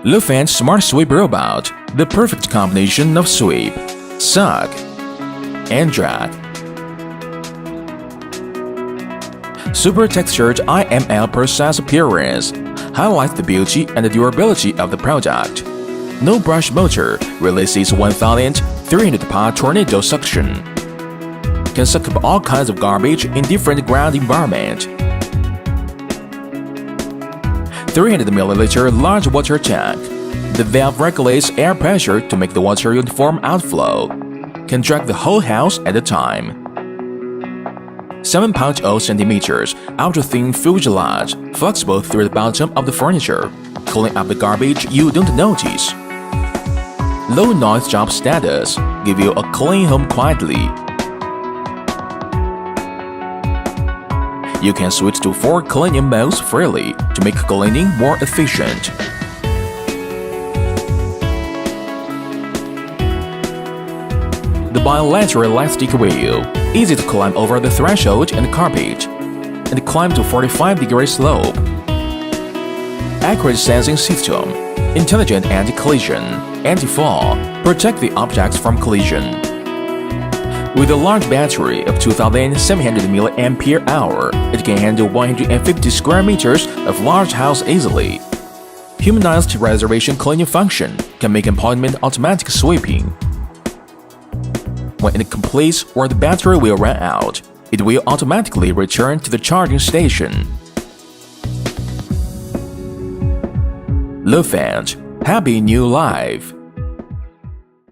Lefant Smart Sweep Robot, the perfect combination of sweep, suck, and drag. Super textured IML process appearance highlights the beauty and the durability of the product. No brush motor releases 1,300-pound tornado suction. Can suck up all kinds of garbage in different ground environment. 300-milliliter large water tank. The valve regulates air pressure to make the water uniform outflow. Can drag the whole house at a time. 7.0 cm ultra-thin fuselage, flexible through the bottom of the furniture, clean up the garbage you don't notice. Low noise job status, give you a clean home quietly. You can switch to 4 cleaning modes freely to make cleaning more efficient. The bilateral elastic wheel, easy to climb over the threshold and carpet, and climb to 45-degree slope. Accurate sensing system, intelligent anti-collision, anti-fall, protect the objects from collision. With a large battery of 2,700 mAh, it can handle 150 square meters of large house easily. Humanized reservation cleaning function can make appointment automatic sweeping. When it completes or the battery will run out, it will automatically return to the charging station. Lefant, happy new life.